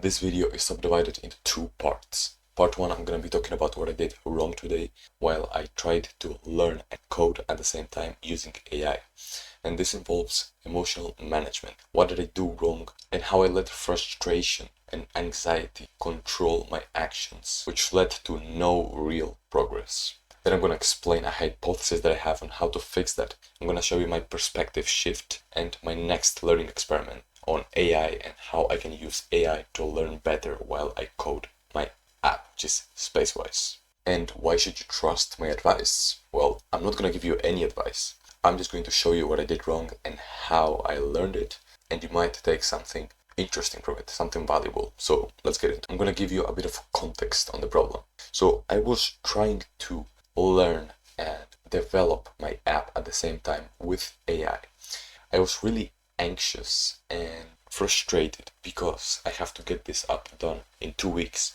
This video is subdivided into two parts. Part 1, I'm going to be talking about what I did wrong today while I tried to learn and code at the same time using AI. And this involves emotional management. What did I do wrong and how I let frustration and anxiety control my actions, which led to no real progress. Then I'm going to explain a hypothesis that I have on how to fix that. I'm going to show you my perspective shift and my next learning experiment on AI and how I can use AI to learn better while I code my app, which is SpaceWise. And why should you trust my advice? Well, I'm not going to give you any advice. I'm just going to show you what I did wrong and how I learned it, and you might take something interesting from it, something valuable. So let's get into it. I'm going to give you a bit of context on the problem. So I was trying to learn and develop my app at the same time with AI. I was really anxious and frustrated because I have to get this app done in 2 weeks.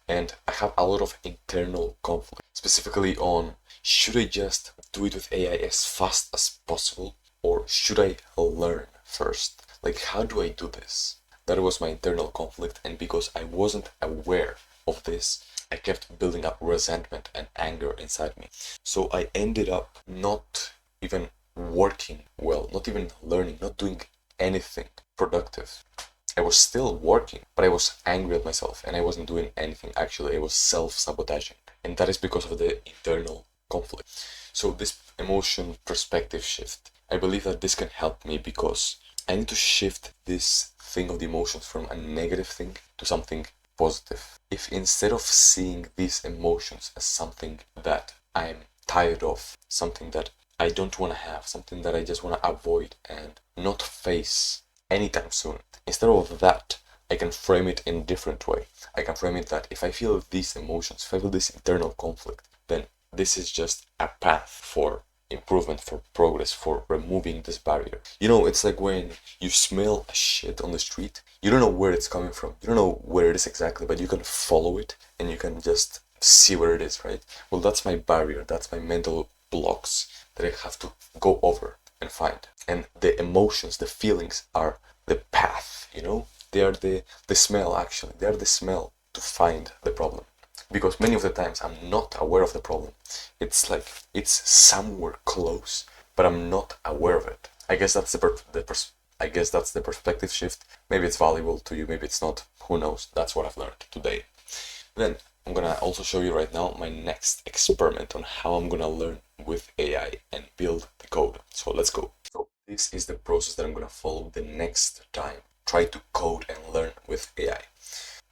And I have a lot of internal conflict, specifically on should I just do it with AI as fast as possible or should I learn first? Like, how do I do this? That was my internal conflict, and because I wasn't aware of this, I kept building up resentment and anger inside me. So I ended up not even working well, not even learning, not doing anything productive. I was still working, but I was angry at myself and I wasn't doing anything. Actually, I was self-sabotaging. And that is because of the internal conflict. So this emotion perspective shift, I believe that this can help me because I need to shift this thing of the emotions from a negative thing to something positive. If instead of seeing these emotions as something that I'm tired of, something that I don't want to have, something that I just want to avoid and not face anytime soon, instead of that, I can frame it in a different way. I can frame it that if I feel these emotions, if I feel this internal conflict, then this is just a path for improvement, for progress, for removing this barrier. You know, it's like when you smell a shit on the street, you don't know where it's coming from, you don't know where it is exactly, but you can follow it and you can just see where it is, right? Well, that's my barrier, that's my mental blocks that I have to go over and find. And the emotions, the feelings are the path, you know? They are the smell, actually. They are the smell to find the problem. Because many of the times I'm not aware of the problem. It's like it's somewhere close, but I'm not aware of it. I guess that's the perspective shift. Maybe it's valuable to you, maybe it's not. Who knows? That's what I've learned today. Then I'm gonna also show you right now my next experiment on how I'm gonna learn with AI and build the code. So let's go. So this is the process that I'm gonna follow the next time. Try to code and learn with AI.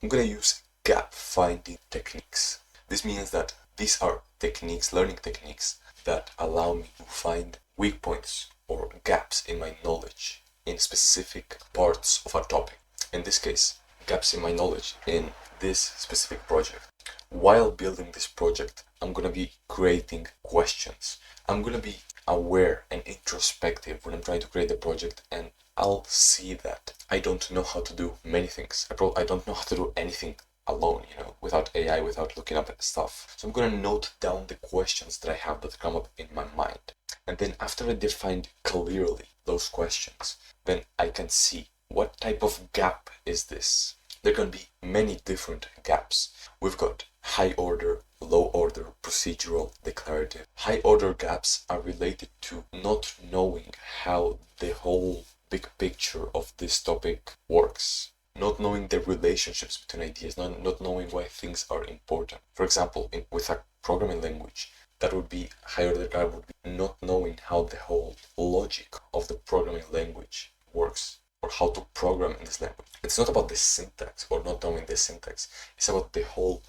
I'm gonna use gap finding techniques. This means that these are techniques, learning techniques, that allow me to find weak points or gaps in my knowledge in specific parts of a topic. In this case, gaps in my knowledge in this specific project. While building this project, I'm gonna be creating questions. I'm gonna be aware and introspective when I'm trying to create the project, and I'll see that I don't know how to do many things. I don't know how to do anything alone, you know, without AI, without looking up at stuff. So I'm gonna note down the questions that I have that come up in my mind. And then after I define clearly those questions, then I can see what type of gap is this. There can be many different gaps. We've got high order, low order, procedural, declarative. High order gaps are related to not knowing how the whole big picture of this topic works. Not knowing the relationships between ideas, not knowing why things are important. For example, with a programming language, that would be high order gap would be not knowing how the whole logic of the programming language works, or how to program in this language. It's not about the syntax or not knowing the syntax. It's about the whole,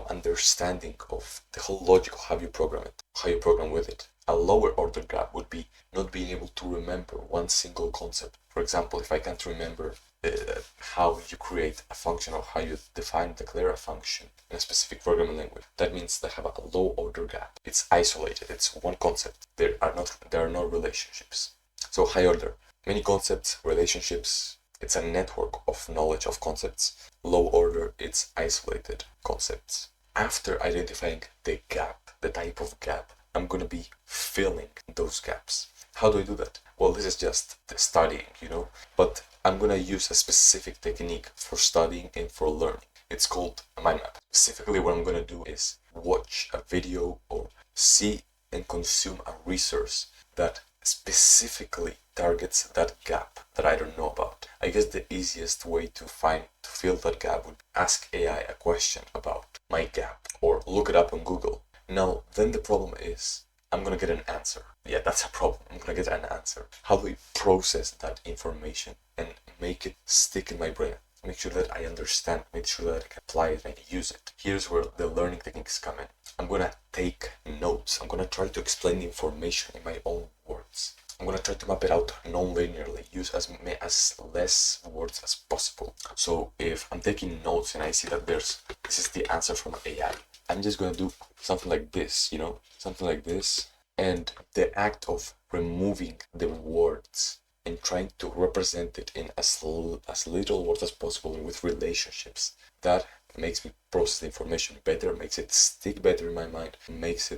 understanding of the whole logic of how you program it, how you program with it. A lower order gap would be not being able to remember one single concept. For example, if I can't remember how you create a function or how you declare a function in a specific programming language, that means they have a low order gap. It's isolated. It's one concept. There are no relationships. So high order, many concepts, relationships. It's a network of knowledge of concepts. Low order, it's isolated concepts. After identifying the gap, the type of gap, I'm gonna be filling those gaps. How do I do that? Well, this is just the studying, but I'm gonna use a specific technique for studying and for learning. It's called a mind map. Specifically, what I'm gonna do is watch a video or see and consume a resource that specifically targets that gap that I don't know about. I guess the easiest way to fill that gap would ask AI a question about my gap or look it up on Google. Now, then the problem is I'm gonna get an answer. Yeah, that's a problem. I'm gonna get an answer. How do I process that information and make it stick in my brain? Make sure that I understand, make sure that I can apply it and use it. Here's where the learning techniques come in. I'm gonna take notes. I'm gonna try to explain the information in my own words. I'm gonna try to map it out non-linearly, use as less words as possible. So if I'm taking notes and I see that this is the answer from AI, I'm just gonna do something like this, something like this. And the act of removing the words and trying to represent it in as little words as possible and with relationships, that makes me process the information better, makes it stick better in my mind, makes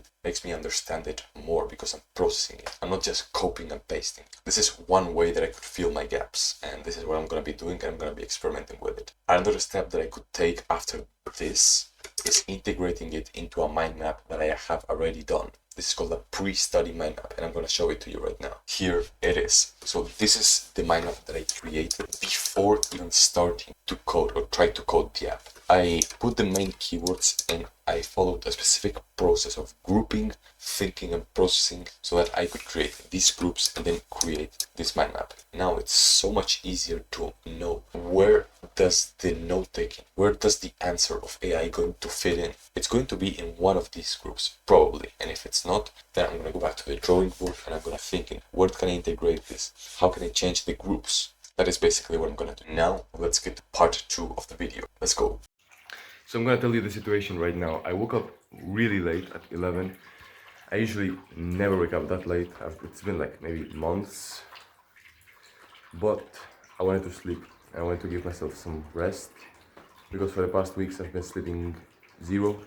me understand it more because I'm processing it. I'm not just copying and pasting. This is one way that I could fill my gaps, and this is what I'm gonna be doing, and I'm gonna be experimenting with it. Another step that I could take after this is integrating it into a mind map that I have already done. This is called a pre-study mind map, and I'm going to show it to you right now. Here it is. So this is the mind map that I created before even starting to code or try to code the app. I put the main keywords and I followed a specific process of grouping, thinking, and processing so that I could create these groups and then create this mind map. Now it's so much easier to know where does the note taking, where does the answer of AI going to fit in. It's going to be in one of these groups, probably. And if it's not, then I'm going to go back to the drawing board and I'm going to think, where can I integrate this? How can I change the groups? That is basically what I'm going to do. Now, let's get to part 2 of the video. Let's go. So I'm going to tell you the situation right now. I woke up really late at 11. I usually never wake up that late. It's been like maybe months. But I wanted to sleep. I wanted to give myself some rest. Because for the past weeks I've been sleeping 0.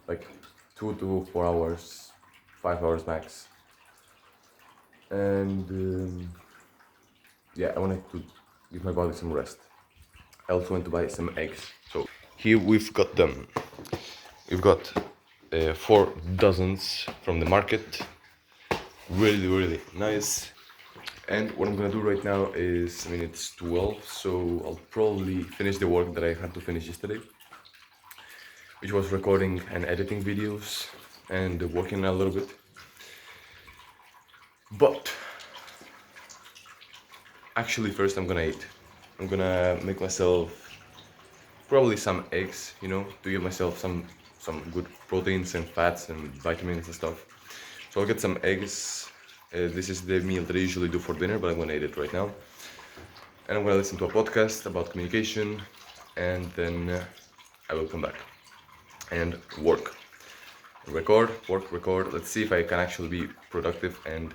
Like 2 to 4 hours, 5 hours max. And yeah, I wanted to give my body some rest. I also went to buy some eggs. So here we've got them. We've got 4 dozens from the market. Really, really nice. And what I'm gonna do right now is, it's 12, so I'll probably finish the work that I had to finish yesterday, which was recording and editing videos and working a little bit. But actually first I'm gonna eat. I'm gonna make myself probably some eggs, to give myself some good proteins and fats and vitamins and stuff. So I'll get some eggs. This is the meal that I usually do for dinner, but I'm gonna eat it right now. And I'm gonna listen to a podcast about communication, and then I will come back and work. Record. Let's see if I can actually be productive and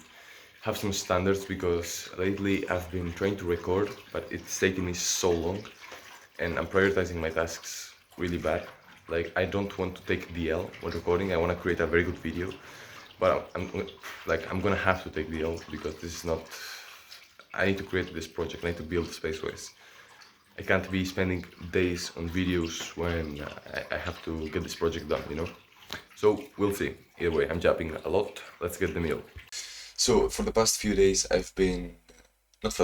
have some standards, because lately I've been trying to record, but it's taking me so long, and I'm prioritizing my tasks really bad. Like, I don't want to take DL when recording. I want to create a very good video, but I'm gonna have to take DL because this is not. I need to create this project. I need to build SpaceWise. I can't be spending days on videos when I have to get this project done, So we'll see. Either way, I'm jabbing a lot. Let's get the meal. So for the past few days, for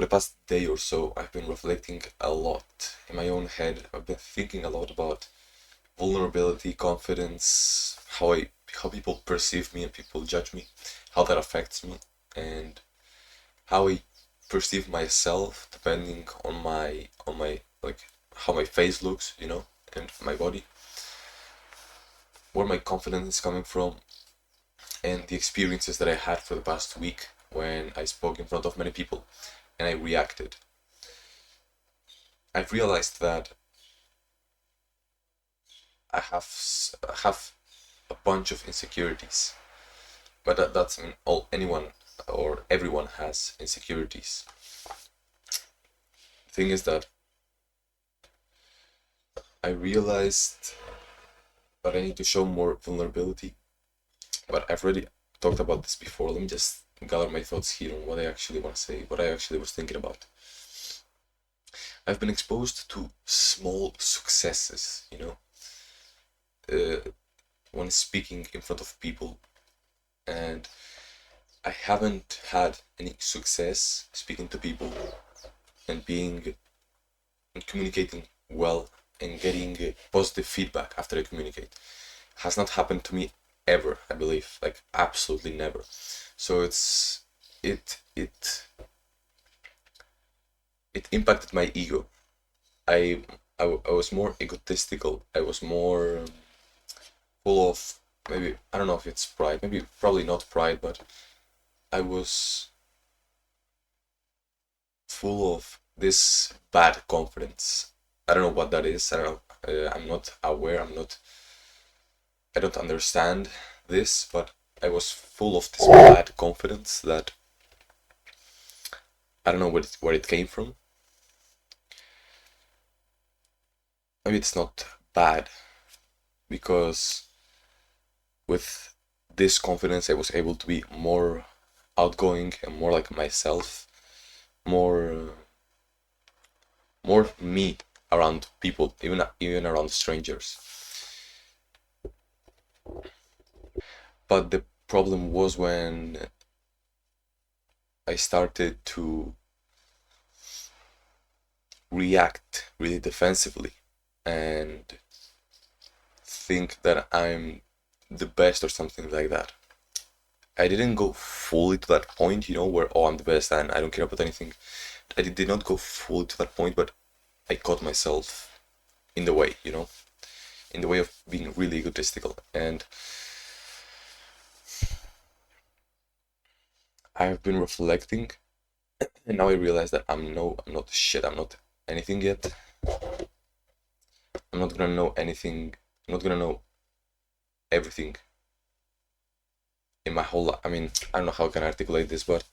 the past day or so, I've been reflecting a lot in my own head. I've been thinking a lot about vulnerability, confidence, how people perceive me and people judge me, how that affects me, and how I perceive myself depending on my how my face looks, and my body, where my confidence is coming from, and the experiences that I had for the past week when I spoke in front of many people and I reacted. I've realized that I have a bunch of insecurities, but that's anyone or everyone has insecurities. The thing is that I realized that I need to show more vulnerability, but I've already talked about this before. Let me just gather my thoughts here on what I actually want to say, what I actually was thinking about. I've been exposed to small successes, when speaking in front of people, and I haven't had any success speaking to people and being and communicating well and getting positive feedback after I communicate. Has not happened to me ever, I believe, like absolutely never. So it impacted my ego. I I was more egotistical. I was more full of, maybe, I don't know if it's pride, maybe probably not pride, but I was full of this bad confidence. I don't know what that is. I don't know. I'm not aware. I don't understand this, but I was full of this bad confidence that I don't know where it came from. Maybe it's not bad, because with this confidence I was able to be more outgoing and more like myself, more more me around people, even around strangers. But the problem was when I started to react really defensively and think that I'm the best or something like that. I didn't go fully to that point, where, oh, I'm the best and I don't care about anything. I did not go fully to that point, but I caught myself in the way, in the way of being really egotistical. And I've been reflecting, and now I realize that I'm not shit, I'm not anything yet. I'm not gonna know anything, I'm not gonna know everything in my whole life. I mean, I don't know how I can articulate this, but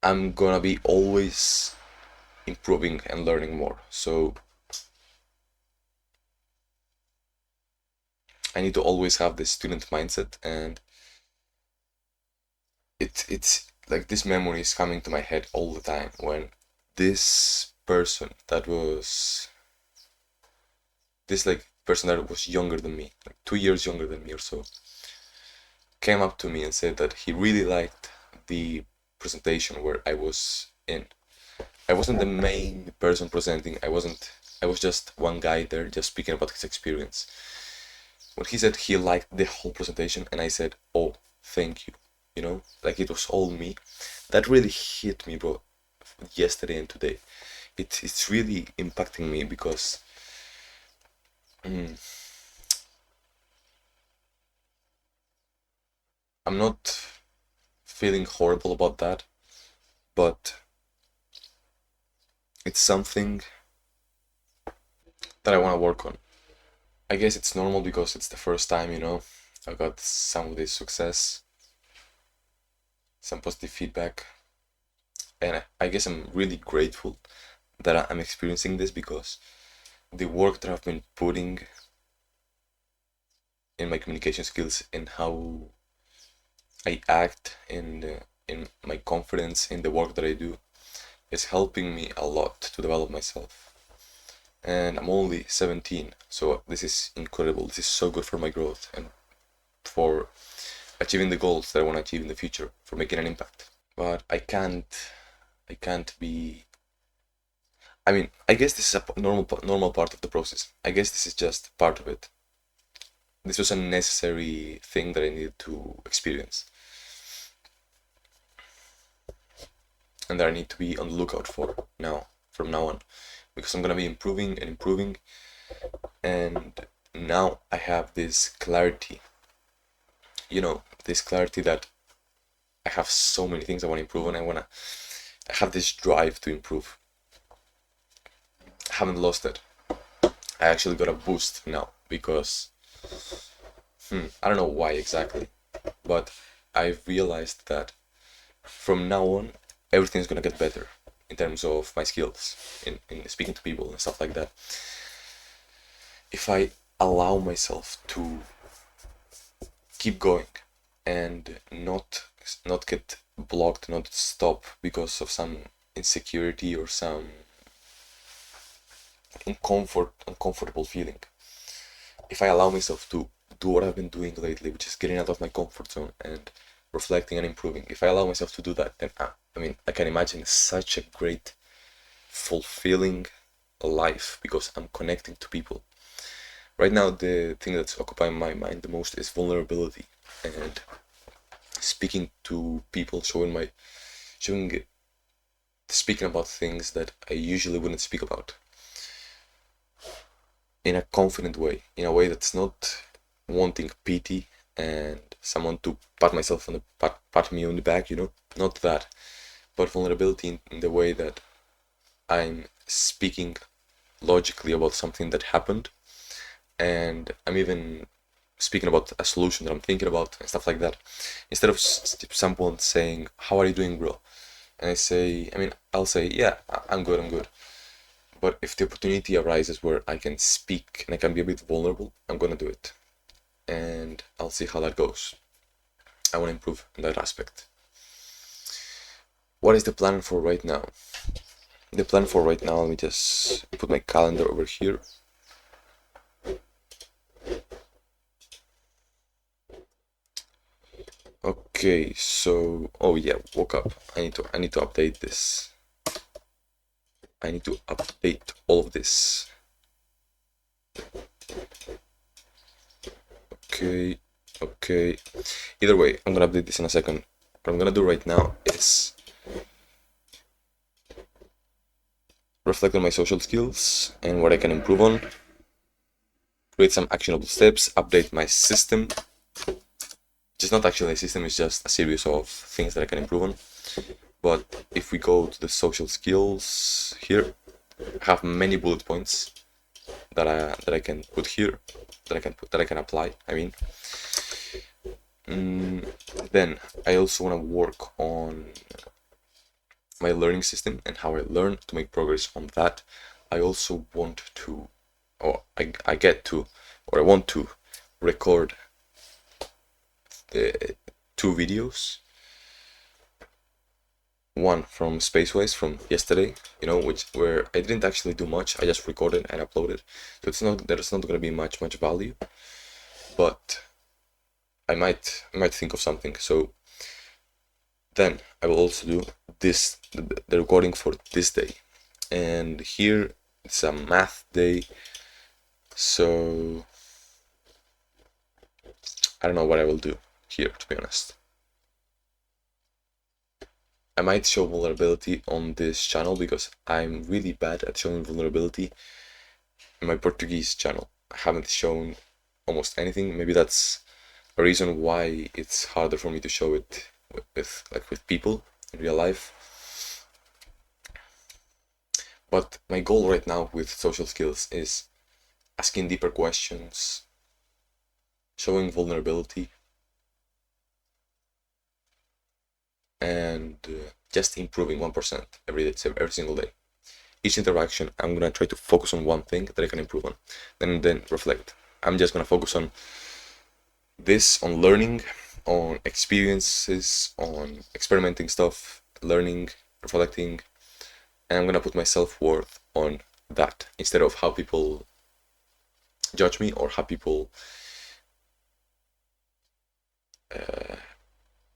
I'm gonna be always improving and learning more. So I need to always have this student mindset, and it's like this memory is coming to my head all the time when this person that was younger than me, like 2 years younger than me or so, came up to me and said that he really liked the presentation where I was in. I wasn't the main person presenting. I was just one guy there, just speaking about his experience. When he said he liked the whole presentation, and I said, oh, thank you, like it was all me, that really hit me, bro, yesterday and today. It's really impacting me, because I'm not feeling horrible about that, but it's something that I want to work on. I guess it's normal because it's the first time, I got some of this success, some positive feedback, and I guess I'm really grateful that I'm experiencing this, because the work that I've been putting in my communication skills and how I act in my confidence in the work that I do is helping me a lot to develop myself. And I'm only 17, so this is incredible. This is so good for my growth and for achieving the goals that I want to achieve in the future, for making an impact. But I can't be. I mean, I guess this is a normal part of the process. I guess this is just part of it. This was a necessary thing that I needed to experience, and that I need to be on the lookout for now, from now on, because I'm gonna be improving and improving, and now I have this clarity, this clarity that I have so many things I want to improve, and I have this drive to improve. I haven't lost it. I actually got a boost now, because I don't know why exactly, but I've realized that from now on everything's gonna get better in terms of my skills in speaking to people and stuff like that, if I allow myself to keep going and not get blocked, not stop because of some insecurity or some uncomfortable feeling. If I allow myself to do what I've been doing lately, which is getting out of my comfort zone and reflecting and improving, if I allow myself to do that, then I can imagine such a great, fulfilling life because I'm connecting to people. Right now, the thing that's occupying my mind the most is vulnerability and speaking to people, speaking about things that I usually wouldn't speak about in a confident way, in a way that's not wanting pity and someone to pat me on the back, not that, but vulnerability in the way that I'm speaking logically about something that happened, and I'm even speaking about a solution that I'm thinking about and stuff like that, instead of someone saying, "How are you doing, bro?" And I'll say, "Yeah, I'm good." But if the opportunity arises where I can speak and I can be a bit vulnerable, I'm gonna do it. And I'll see how that goes. I want to improve in that aspect. What is the plan for right now? The plan for right now, let me just put my calendar over here. Okay, so, oh yeah, woke up. I need to update this. I need to update all of this. Okay. Either way, I'm gonna update this in a second. What I'm gonna do right now is reflect on my social skills and what I can improve on, create some actionable steps, update my system, which is not actually a system, it's just a series of things that I can improve on. But if we go to the social skills here, I have many bullet points that I can put here, that I can apply. Then I also want to work on my learning system and how I learn to make progress on that. I also want to, or I want to record the 2 videos. One from SpaceWise from yesterday, where I didn't actually do much. I just recorded and uploaded. So there's not gonna be much value, but I might think of something. So then I will also do the recording for this day. And here it's a math day. So I don't know what I will do here, to be honest. I might show vulnerability on this channel because I'm really bad at showing vulnerability. In my Portuguese channel, I haven't shown almost anything. Maybe that's a reason why it's harder for me to show it with people in real life. But my goal right now with social skills is asking deeper questions, showing vulnerability, and just improving 1% every single day. Each interaction, I'm gonna try to focus on one thing that I can improve on, then reflect. I'm just gonna focus on this, on learning, on experiences, on experimenting stuff, learning, reflecting, and I'm gonna put my self-worth on that instead of how people judge me or how people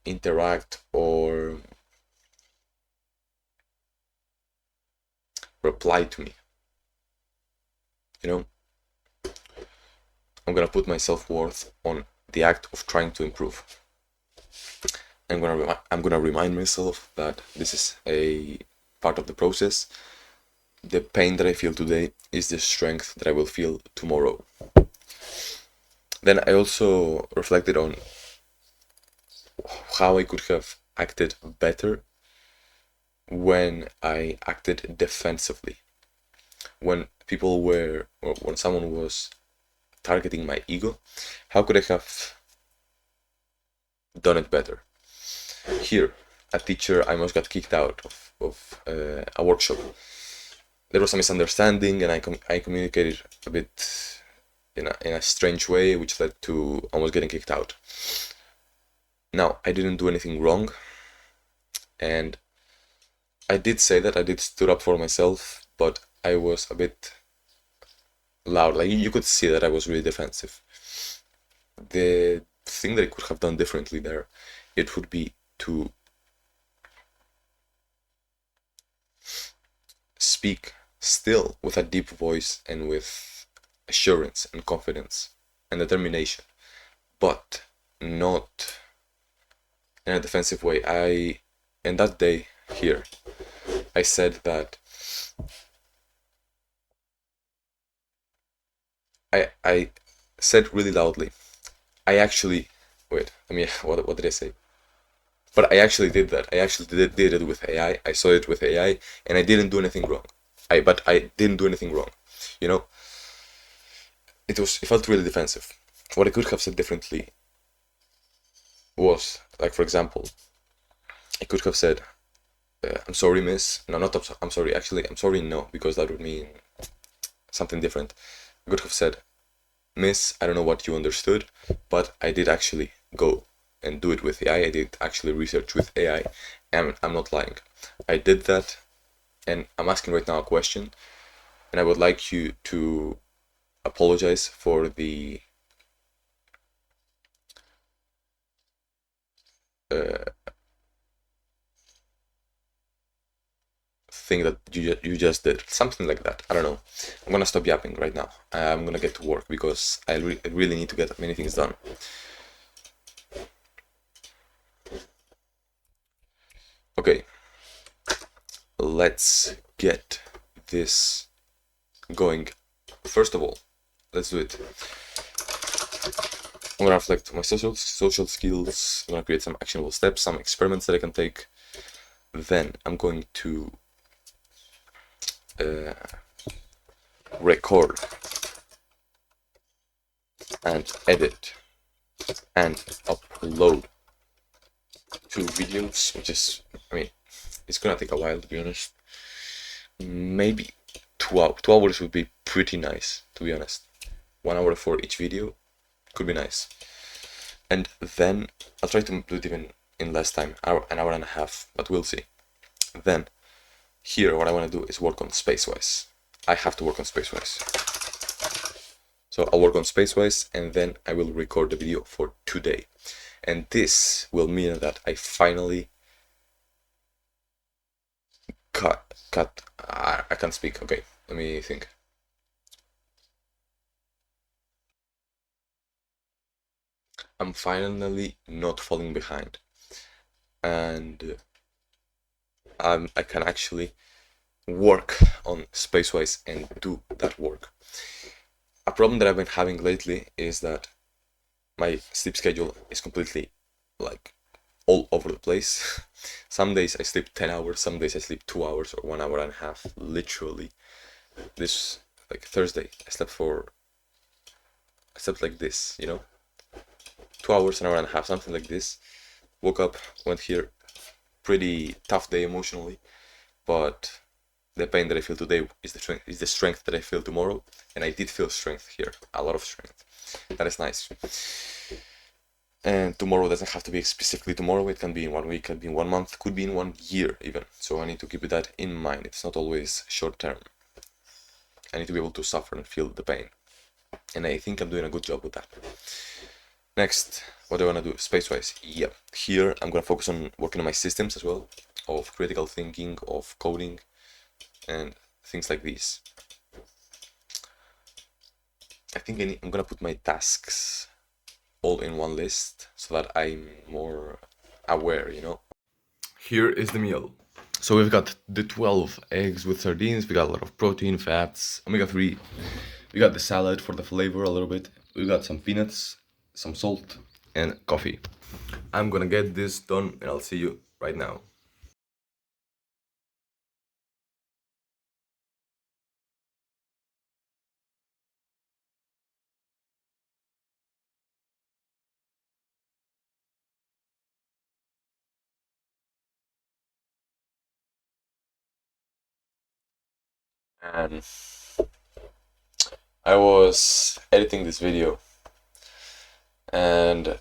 interact or reply to me. I'm gonna put my self-worth on the act of trying to improve. I'm gonna remind myself that this is a part of the process. The pain that I feel today is the strength that I will feel tomorrow. Then I also reflected on how I could have acted better when I acted defensively. When someone was targeting my ego, how could I have done it better? Here, a teacher almost got kicked out of a workshop. There was a misunderstanding, and I communicated a bit in a strange way, which led to almost getting kicked out. Now, I didn't do anything wrong, and I did say that I did stood up for myself, but I was a bit loud. Like, you could see that I was really defensive. The thing that I could have done differently there, it would be to speak still with a deep voice and with assurance and confidence and determination, but not in a defensive way. In that day here, I said that I said really loudly, I actually, wait, I mean, what did I say? But I actually did that. I actually did it with AI. I saw it with AI, and I didn't do anything wrong. But I didn't do anything wrong. You know, it felt really defensive. What I could have said differently was, like, for example, I could have said, I'm sorry, miss. No, not I'm sorry. Actually, I'm sorry, no, because that would mean something different. I could have said, miss, I don't know what you understood, but I did actually go and do it with AI. I did actually research with AI, and I'm not lying. I did that, and I'm asking right now a question, and I would like you to apologize for the thing that you just did. Something like that. I don't know. I'm gonna stop yapping right now. I'm gonna get to work because I really need to get many things done. Okay, let's get this going. First of all, let's do it. I'm gonna reflect my social skills. I'm gonna create some actionable steps, some experiments that I can take. Then I'm going to record and edit and upload 2 videos, which is, I mean, it's gonna take a while, to be honest. Maybe 2 hours would be pretty nice, to be honest. 1 hour for each video could be nice. And then I'll try to do it even in less time, an hour and a half, but we'll see. Then here, what I want to do is work on SpaceWise. I have to work on SpaceWise. So I'll work on SpaceWise, and then I will record the video for today. And this will mean that I finally I can't speak. Okay, let me think. I'm finally not falling behind, and I can actually work on SpaceWise and do that work. A problem that I've been having lately is that my sleep schedule is completely like all over the place. Some days I sleep 10 hours, some days I sleep 2 hours or 1 hour and a half, literally. This, like Thursday, I slept like this, 2 hours, an hour and a half, something like this. Woke up, went here, pretty tough day emotionally, but the pain that I feel today is the strength that I feel tomorrow, and I did feel strength here, a lot of strength. That is nice. And tomorrow doesn't have to be specifically tomorrow. It can be in 1 week, can be in 1 month, could be in 1 year even. So I need to keep that in mind. It's not always short term. I need to be able to suffer and feel the pain. And I think I'm doing a good job with that. Next, what do I want to do? SpaceWise. Yep. Here I'm going to focus on working on my systems as well, of critical thinking, of coding, and things like these. I think I'm going to put my tasks all in one list so that I'm more aware, Here is the meal. So we've got the 12 eggs with sardines, we got a lot of protein, fats, omega-3, we got the salad for the flavor a little bit, we got some peanuts, some salt, and coffee. I'm gonna get this done and I'll see you right now. And I was editing this video and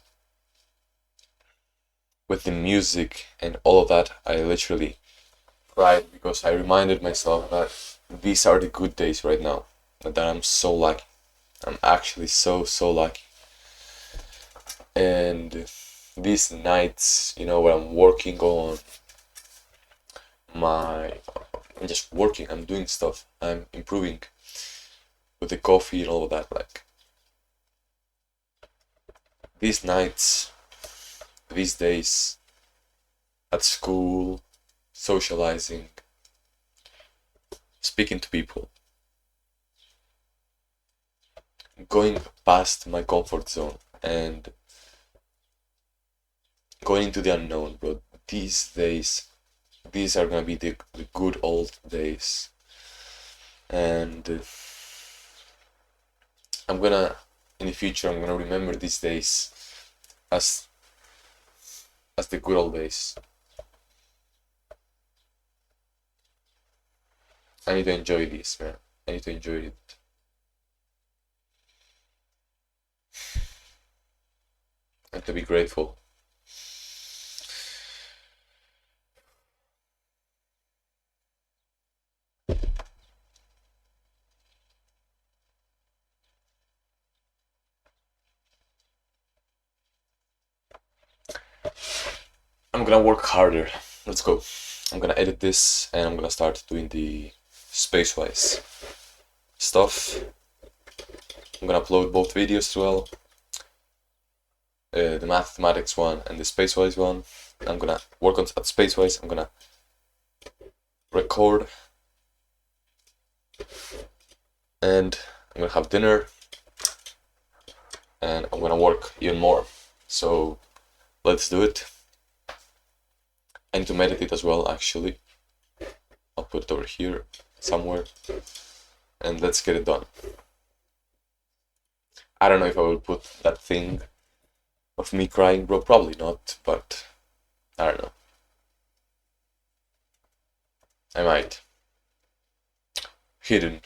with the music and all of that, I literally cried because I reminded myself that these are the good days right now, and that I'm so lucky. I'm actually so lucky. And these nights, you know, when I'm working on my, I'm just working, I'm doing stuff, I'm improving with the coffee and all of that, like these nights, these days at school, socializing, speaking to people, going past my comfort zone and going into the unknown, bro. These days, these are gonna be the good old days. And in the future, I'm gonna remember these days as the good old days. I need to enjoy this, man. I need to enjoy it. And to be grateful. I'm gonna work harder. Let's go. I'm gonna edit this and I'm gonna start doing the SpaceWise stuff. I'm gonna upload both videos as well. The mathematics one and the SpaceWise one. I'm gonna work on at SpaceWise. I'm gonna record and I'm gonna have dinner and I'm gonna work even more. So let's do it. I need to meditate as well, actually. I'll put it over here somewhere and let's get it done. I don't know if I will put that thing of me crying, bro. Probably not, but I don't know. I might. Hidden.